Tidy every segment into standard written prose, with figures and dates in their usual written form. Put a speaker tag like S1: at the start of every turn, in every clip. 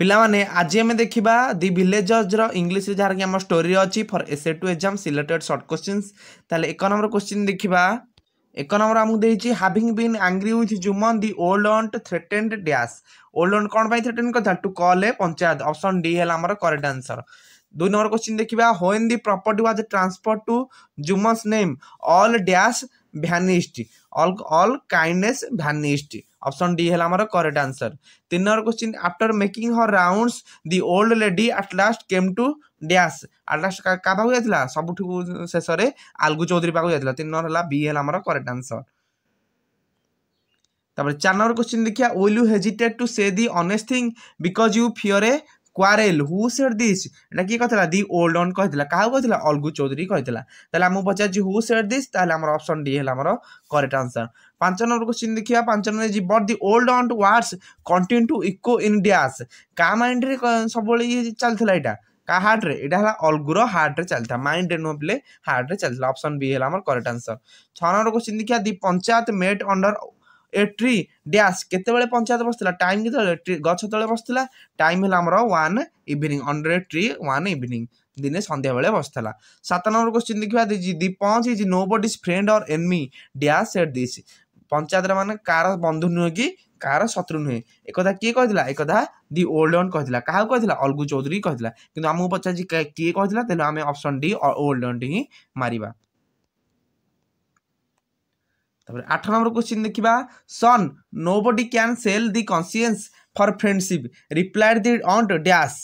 S1: पिला माने आज आम देखा दि विलेजर्स इंग्लीश जहाँ कि आम स्टोरी अच्छी for essay to exam selected short questions ताले एक नंबर क्वेश्चन देखा एक नंबर आमको देती having been angry with Jumman the old aunt threatened dash old aunt कौन थ्रेटेन करता to call a panchayat option D है आमर करेक्ट आंसर। 2 नंबर क्वेश्चन देखा when the property was transfer to Jumman's name all dash vanished all kindness vanished option D है आमर correct answer. 3 number question after making her rounds the old lady at last came to dash at last का पाखु जाइतिला सबुठु शेष रे आलगू चौधरी पाखु जाइतिला 3 नंबर हला बी है आमर करेक्ट आंसर। तापर 4 नंबर क्वेश्चन देखिया will you hesitate to say the honest thing because you fear a quarrel who said this एटा की कहतला दी ओल्ड ऑन कहतला काहू कहतला अलगू चौधरी कहतला ताले हम पचार जी हु सेड दिस ताले हमर ऑप्शन डी है हमर करेक्ट आंसर। 5 नंबर क्वेश्चन देखिया 5 नंबर जी but the old aunt words continue to echo in dash का माइंड रे सब बळे ये चलथला एटा का हार्ट रे एटा हला अलगुर हार्ट रे चलता माइंड रे नो प्ले हार्ट रे चलता ऑप्शन बी है हमर करेक्ट आंसर। 6 नंबर क्वेश्चन देखिया the panchayat met under a tree dash केते बेले पंचायत बसला टाइम केते गछ तले बसला टाइम है हमर 1 evening under a tree 1 evening दिने संध्या बेले बसला। 7 नंबर क्वेश्चन देखिया दी पंच इज नोबडीज फ्रेंड और enemy dash said this panchayat रे माने कार बंधु नुहे कि कार शत्रु नुहे एकदा किए कहथिला एकदा दी ओल्ड ऑन कहथिला काहा कहथिला अलगू चौधरी कहथिला किंतु हमहु पचा जी किए कहथिला तेलो हमें ऑप्शन डी ओल्ड ऑन ही मारिबा। 8 नंबर क्वेश्चन देखिबा son nobody can sell the conscience for friendship replied the aunt dash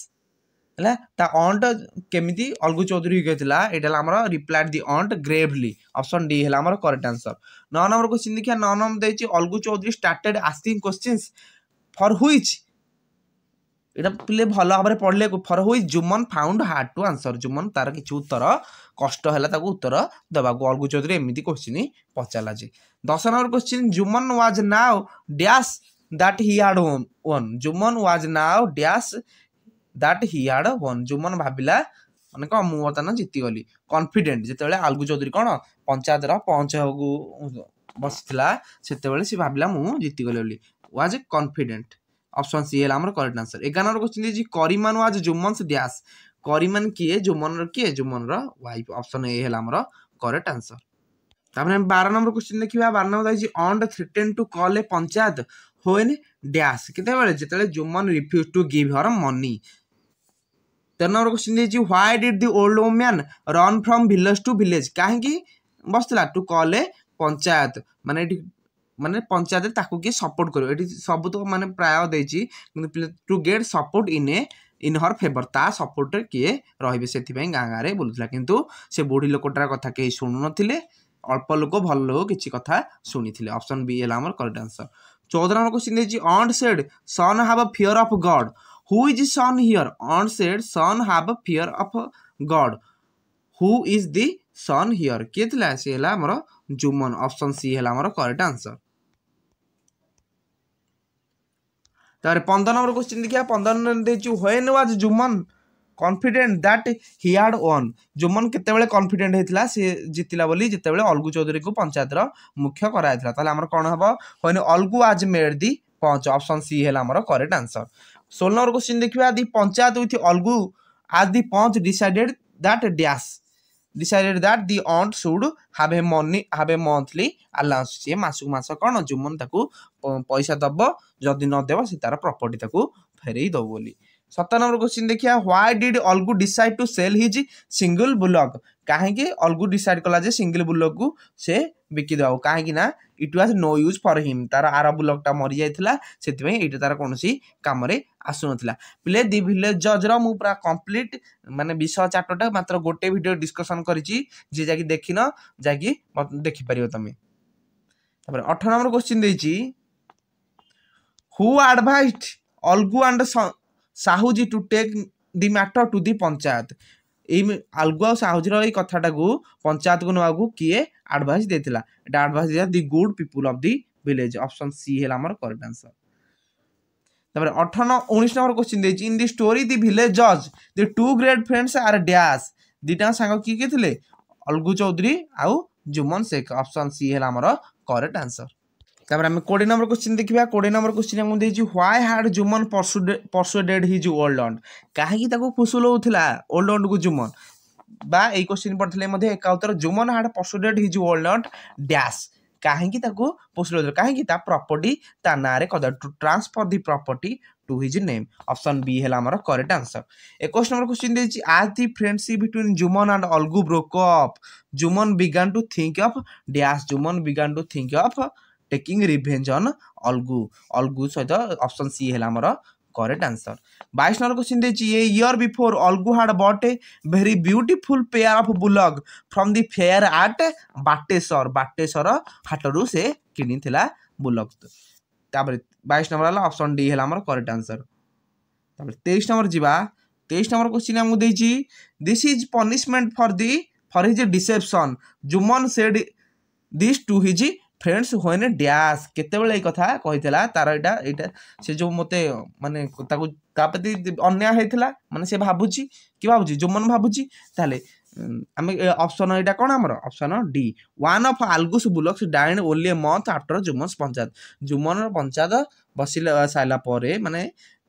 S1: हला ता ऑन्ट केमिति अलगू चौधरी कहथिला एटा हमर replied the aunt gravely option D है हमर करेक्ट आंसर। 9 नंबर क्वेश्चन देखिया 9 नंबर देछि Algu Chaudhary started asking questions for which एटा पिले भलो भाबरे पढले for which Jumman found hard to answer Jumman तार किछु उत्तर कष्ट हैला ताको उत्तर दबा को अलगू चौधरी एमिति क्वेश्चन पचाला जे। 10 number question Jumman was now dash that he had won Jumman was now dash that he had won Jumman भाबिला माने को मु बतन जीति गली कॉन्फिडेंट जेतेबेले अलगू चौधरी कोन पंचायत रा पंच होगु बसथिला सेतेबेले से भाबिला मु जीति गली बोली वाज कॉन्फिडेंट ऑप्शन सी है हमर करेक्ट आंसर। 11 नंबर क्वेश्चन जी करीमान वाज जुमन्स डैश करीमान किए जुमन रा वाइफ ऑप्शन ए है हमर करेक्ट आंसर। तापर 12 नंबर क्वेश्चन देखिबा 12 नंबर दाइछि aunt threaten to call a panchayat when dash केते बेले जेतेले Jumman refuse to give her money. 13 number question दाइछि why did the old woman run from village to village काहेकि बसला टू कॉल ए पंचायत माने पंचायत ताकू के सपोर्ट करो एठी सब तो माने प्राय देछि to get support in her favour ता सपोर्ट किए रहिबे सेथि पई गां रे बोलुथला किंतु से बुढी लोकटार कथा के सुनु नथिले अल्प लोक भल लोक किछि कथा सुनिथिले ऑप्शन बी है हमर करेक्ट आंसर। 14 नंबर क्वेश्चन देछि aunt said son have a fear of God who is son here aunt said son have a fear of God who is the son here केतला से हला हमर Juman option C हला हमर correct answer. तार 15 number question देखिया 15 number देछु when was Jumman confident that he had won Jumman केते बेले कॉन्फिडेंट हेतला से जितिला बोली जेते बेले अलगू चौधरी को पंचायत रो मुख्य करायतला ताले हमर कोन हबो व्हेन अलगू आज मेड दी पंच ऑप्शन सी है हमर करेक्ट आंसर। 16 नंबर क्वेश्चन देखिबा दी panchayat with Algu as the panch decided that dash decided that the aunt should have a monthly allowance से मासु मास कोन जुमन ताकू पैसा दबो जदी न देबो से तार प्रॉपर्टी ताकू फेरई दो बोली। 17 नंबर क्वेश्चन देखिया why did Algu decide to sell his single bullock काहे कि अलगू डिसाइड कला जे सिंगल बुलॉग को से बिकी दो काहे कि ना it was no use for him तार आरा बुलॉग टा मरि जाइथिला सेति पई एटा तार कोनसी काम रे आसु नथिला प्ले दी विलेज जज रो मु पूरा कंप्लीट माने विषय चार्टटा मात्र गोटे वीडियो डिस्कशन करिछि जे जाकी देखिनो जाकी देखि परियो तमे। तापर 18 नंबर क्वेश्चन देछि who advised Algu and Sahuji to take the matter to the panchayat Algu आ साहुजी रो कथाटा को पंचायत को नवागु किए एडवाइस देथिला एटा एडवाइस दिया the good people of the village option C है हमर करेक्ट आंसर। तापर 19 नंबर क्वेश्चन देछि in the story the village जज the two great friends are dash दीटा सांग की थिले अलगू चौधरी आउ जुमन शेख ऑप्शन सी है हमर करेक्ट आंसर। तापर आम 20 नंबर क्वेश्चन देखा 20 नंबर क्वेश्चन आमको देछि why had Jumman persuaded his old aunt काहे ताको फुसुलौथिला ओल्ड ऑन्ट को जुमन बा ए क्वेश्चन पढ़थिले मध्ये एका उत्तर Jumman had persuaded his old aunt dash काहे ताको फुसुलौथिला काहे ता प्रॉपर्टी ता नारे कद to transfer the property to his name option B है हमर करेक्ट आंसर 21 नंबर क्वेश्चन देछि as the friendship between Jumman and Algu broke up Jumman began to think of dash Jumman began to think of taking revenge on Algu Algu सहित option C है हमर correct answer 22 number question देछि a year before Algu had bought a very beautiful pair of bullock from the fair at Bateshwar हाटरू से किनिथिला बुलग तापर 22 number वाला option D है हमर करेक्ट आंसर तापर 23 नंबर जीवा 23 नंबर क्वेश्चन हमको देछि this is punishment for his deception Jumman said this to his friends होने डैश केतेबेले ए कथा कहितला तार एटा से जो मते माने ताको तापति अन्याय हेतला माने से भाबुची कि भाबुची जुमन भाबुची ताले आमे ऑप्शन एटा कोन हमर option D one of Algu's bullocks died only a month after Jumman's panchayat Jumman panchayat बसिला साइला परे माने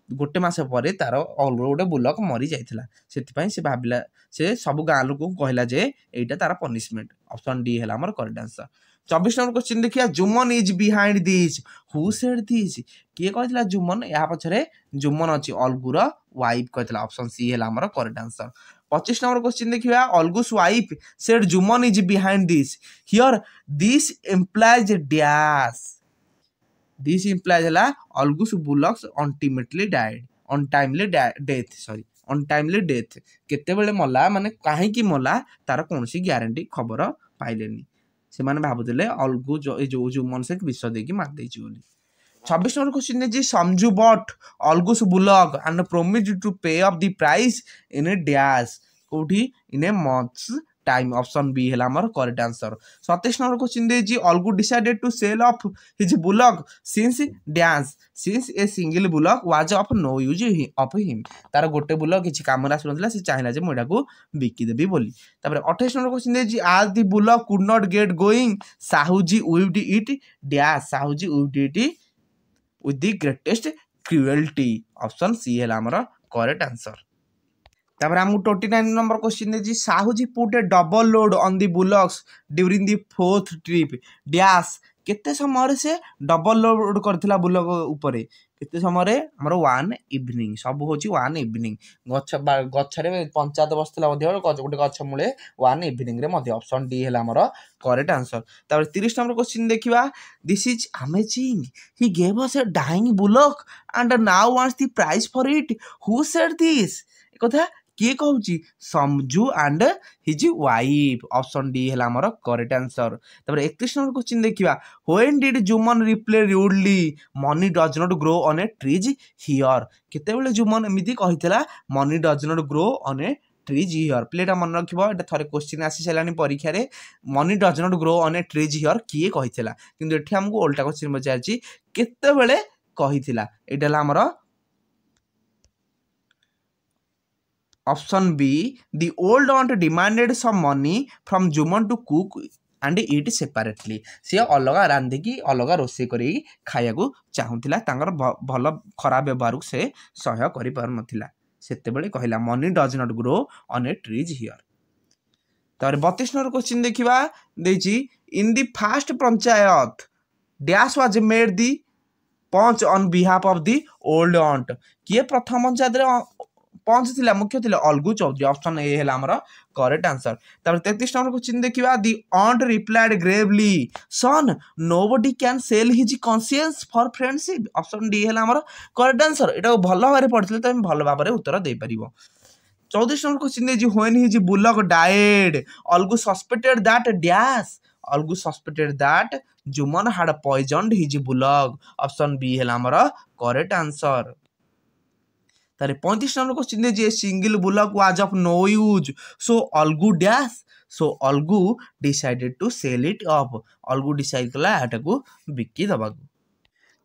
S1: गोटे मास परे तार अलग गोटे बुलक मरी जाइथिला सेति से भाबिला से सब गाँ लोक कहला जे एटा तार पनिशमेंट ऑप्शन डी है हमर करेक्ट आंसर 24 नंबर क्वेश्चन देखिया Juman is behind this who said this किए कहथिला जुमन या पछरे जुमन अछि अलगुर वाइफ कहथिला ऑप्शन सी है हमर करेक्ट आंसर 25 नंबर क्वेश्चन देखिया Algu's wife said Jumman is behind this here this implies dash this implies हला Algu's bullocks ultimately died untimely death केते बेले मला माने काहे की मला तार कोनसी ग्यारंटी खबर पाइलेनी से माने भाबुतले अलगु जो जुमन से विश्व देकी मार देछि बोली 26 नंबर क्वेश्चन जे Samjhu but Algu's bullock and promise to pay off the price in a dash कोठी in a months time option B है हमर करेक्ट आंसर 27 नंबर क्वेश्चन दे जी Algu decided to sell off his bullock since dance since a single bullock was of no use of him तार गोटे bullock किछि काम रा सुनथला से चाहला जे मोडा को बिकी देबी बोली तापर 28 नंबर क्वेश्चन दे जी as the bullock could not get going Sahuji with it dash Sahuji with it with the greatest cruelty option C है हमर करेक्ट आंसर तापर हम 29 नंबर क्वेश्चन देछि Sahuji put a double load on the bullocks during the fourth trip dash केते समय से double load करथिला bullock ऊपरे केते समय हमर 1 इवनिंग सब होची 1 इवनिंग गछरे पंचायत बसथिला मध्ये गोटे गछ मुळे 1 इवनिंग रे मध्ये ऑप्शन डी हैला हमर करेक्ट आंसर तापर 30 नंबर क्वेश्चन देखिबा this is amazing he gave us a dying bullock and now wants the price for it who said this कथा किए कहूँ Samjhu and his wife option D है हमर करेक्ट आंसर तापर 31 नंबर क्वेश्चन देखिबा when did Jumman reply rudely money does not grow on a trees here केते बेले जुमन एमिति कहितला money does not grow on a trees here प्लेटा मन रखिबो एटा थरे क्वेश्चन आसी सलानी परीक्षा रे money does not grow on a trees here किए कहितला किंतु एठी हमको उल्टा क्वेश्चन बचाची केते बेले कहितला एटा हमर option B the old aunt demanded some money from Juman to cook and eat separately से अलगा रांधे की अलगा रोसे करी खाया को चाहूतिला तांगर भल खराब व्यवहार से सहय करि पार नथिला सेते बेले कहला money does not grow on a trees here तार 32 नंबर क्वेश्चन देखिबा देछि in the first panchayat dash was made the panch on behalf of the old aunt किए प्रथम पंचायत रे पंच थिला मुख्य थिला अलगू चौधरी ऑप्शन ए है हमर करेक्ट आंसर तापर 33 नंबर क्वेश्चन देखिबा the aunt replied gravely son nobody can sell his conscience for friendship option D है हमर करेक्ट आंसर एटा भलो भाबरे पढथिले त हम भलो भाबरे उत्तर दे परिबो 34 नंबर क्वेश्चन दे जी when his bullock died Algu suspected that dash Algu suspected that Jumman had poisoned his bullock option B है हमर करेक्ट आंसर तारे 35 नंबर क्वेश्चन दे जे single bullock was of no use so Algu dash so Algu decided to sell it off Algu decide कला एटा को बिक्की दबा को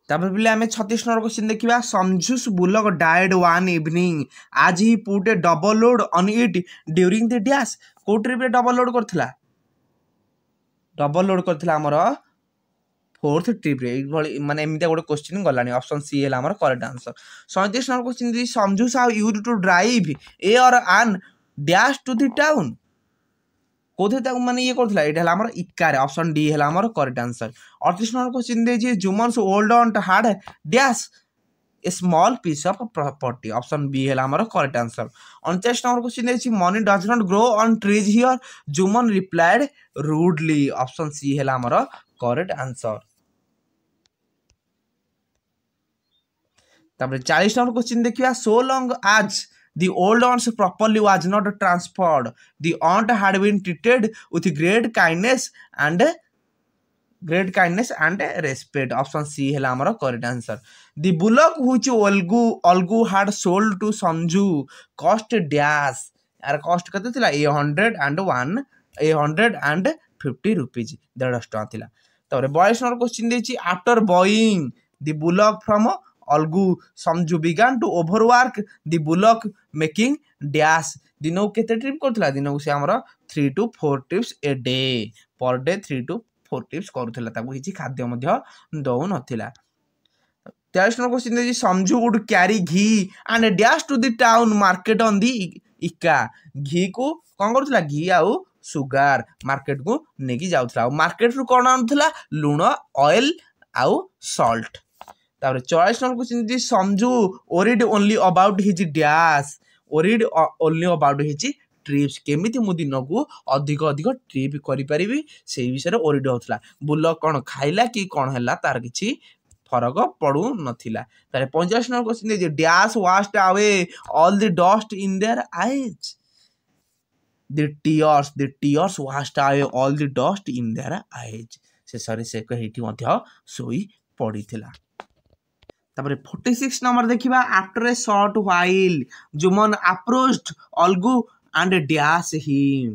S1: तापर बिले हमें 36 नंबर क्वेश्चन देखिबा Samjhu's bullock died one evening as he put a double load on it during the dash को ट्रिप रे डबल लोड करथिला हमर फोर्थ ट्रिप माने एमती गोटे क्वेश्चन गलानी ऑप्शन सी है आमर करेक्ट आंसर 37 नंबर क्वेश्चन दी Samjhu how used to drive a or an dash to the town कोथे माने ये करथला एटा हला हमर इक्का ऑप्शन डी हला हमर करेक्ट आंसर 38 नंबर क्वेश्चन दे जे Jumman's old aunt had dash a small piece of property option B है हमारा करेक्ट आंसर 49 नंबर क्वेश्चन है money does not grow on trees here Jumman replied rudely option C है हमारा correct answer 40 number question देखिए so long as the old aunt's properly was not transferred the aunt had been treated with great kindness and respect option C है हमारा correct answer the bullock which Olgu had sold to Sanju cost dash यार cost कते थिला 850 rupees 150 टका थिला तबरे 22 number question देछि after buying the bullock from Olgu Sanju began to overwork the bullock making dash दिनों केते ट्रिप करथला दिनों से हमरा 3 to 4 trips a day per day 3 to 4 trips करूथला ताकू हिची खाद्य मध्य दउ नथिला 23 नंबर क्वेश्चन देछि Samjhu would carry ghee and dash to the town market on the इका घी को कोन करथला घी आउ सुगार मार्केट को नेकी जाउथला मार्केट रु कोन आनुथला लूण ऑयल आउ सॉल्ट तापर 44 नंबर क्वेश्चन दि समझू worried only about his dash worried only about his trips केमिति मु दिन को अधिक अधिक ट्रिप करि परिबी सेही विषय रे ओरिड होतला बुल्ल कोन खाइला कि कोन हला तार किछि फरक पड़ू नथिला तारे 50 number question the dash washed away all the dust in their eyes the tears washed away all the dust in their eyes से सरी से कहिटी मध्य सोई पड़ीथिला तापर 46 नंबर देखिबा after a short while Juman approached Olgu and dash him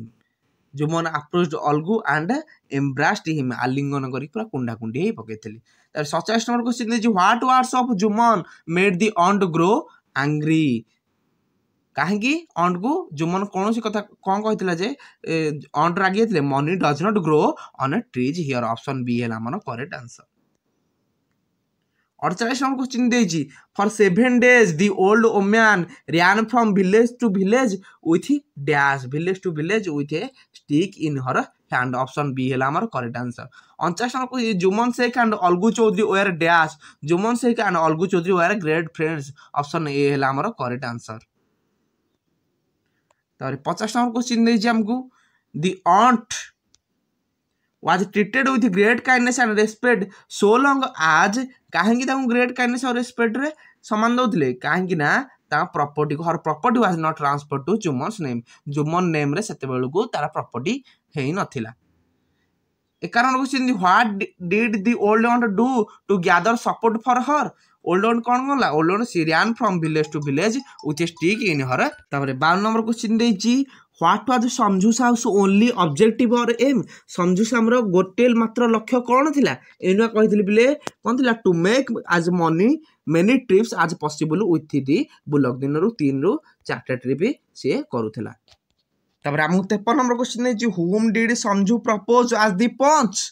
S1: Juman approached Olgu and embraced him आलिंगन करी पूरा कुंडा कुंडी हे पकेथली तापर 47 number question they what words of Juman made the ऑन्ट grow angry कहीं ऑन्ट को जुमन कौन सी कथा कौन कहला जे ऑन्ट रागी थे money does not grow on a trees here option B है हमर करेक्ट आंसर 48 नंबर क्वेश्चन देजी for 7 days the old woman ran from village to village with dash village to village with a stick in her hand option B है हमर correct answer 49 number Jumman Sheikh and Olgu Chaudhary were dash Jumman Sheikh and Olgu Chaudhary were great friends option A है हमर correct answer 50 number question देछि हमकु the aunt was treated with great kindness and respect so long as काहेकि ताऊ great kindness और respect रे समान दउथले काहेकि ना ता प्रॉपर्टी को her property was not transfer to Jumman's name Jumman name रे सेते बेलु को तारा प्रॉपर्टी हेई नथिला ए कारण question what did the old aunt do to gather support for her old aunt कोन गला old aunt she ran from village to village with a stick in her तापर 52 number question देछि what was Samjhu house only objective or aim Samjhu हमर गोटे मात्र लक्ष्य कौन थिला एनुआ कहितली बिले कोन थिला टू मेक आज मनी मेनी ट्रिप्स आज पॉसिबल विथ दी बुलक दिन रु 3 रु 4 ट्रिप से करूथिला तबरे हम 53 नंबर क्वेश्चन ने जे हुम डिड समझू प्रपोज आज दी पंच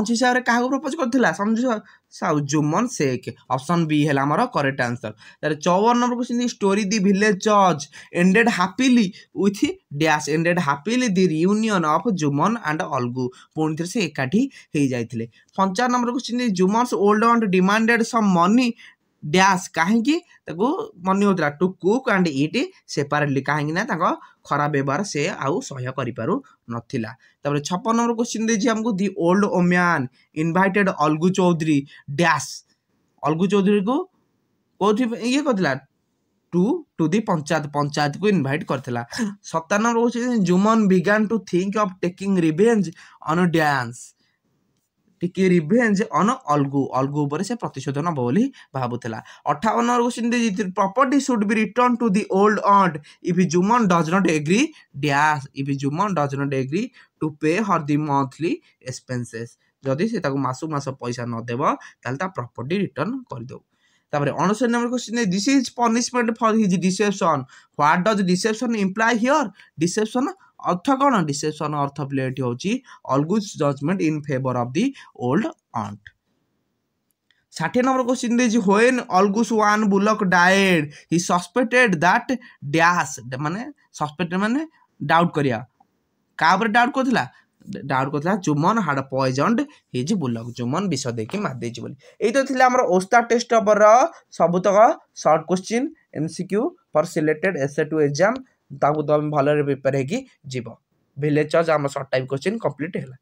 S1: हिसाब रे काहा प्रपोज करथिला समझू साउ जुमन शेख ऑप्शन बी है हमारा करेक्ट आंसर तारे 54 number question story the village जज ended happily with dash ended happily the reunion of Jumman and Olgu पुणी थे से एकाठी हे जाइथिले 55 number question Jumman's old aunt demanded some money dash काहेकि ताको मनी होतला to cook and eat separately काहेकि ना ताको खराब व्यवहार से आउ सहय करि पारु नथिला तबरे 56 नंबर क्वेश्चन देछि हमको the old woman invited Olgu Chaudhary dash Olgu Chaudhary को कोथि ये कहतला टू दी पंचायत को इनवाइट करथला 57 number question Jumman began to think of taking revenge on dance take revenge on Olgu ऊपर से प्रतिशोध न बोली भाबुथला 58 नंबर क्वेश्चन दे property should be return to the old aunt if Jumman does not agree dash if Jumman does not agree to पे हर the monthly expenses जदि से ताको मासु मास पैसा न देबो ताल ता प्रॉपर्टी रिटर्न कर दो तापर 59 number question this is punishment for his deception what does deception imply here deception अर्थ कौन डिसेप्शन अर्थ प्लेट होची Algu's judgement in favour of the old aunt 60 number question देजी when Algu's one bullock died he suspected that dash माने suspected माने doubt करिया का ऊपर डाउट करथिला डाउट करथिला Jumman had poisoned his bullock Juman विष देकी मार देछि बोली एई तो थिला हमर ओस्ता टेस्ट पर सबुतक short question MCQ for selected SA two exam ताकू तो हम भलो रे प्रिपेयर हेकी जीवो विलेज हम शॉर्ट टाइप क्वेश्चन कंप्लीट हैला।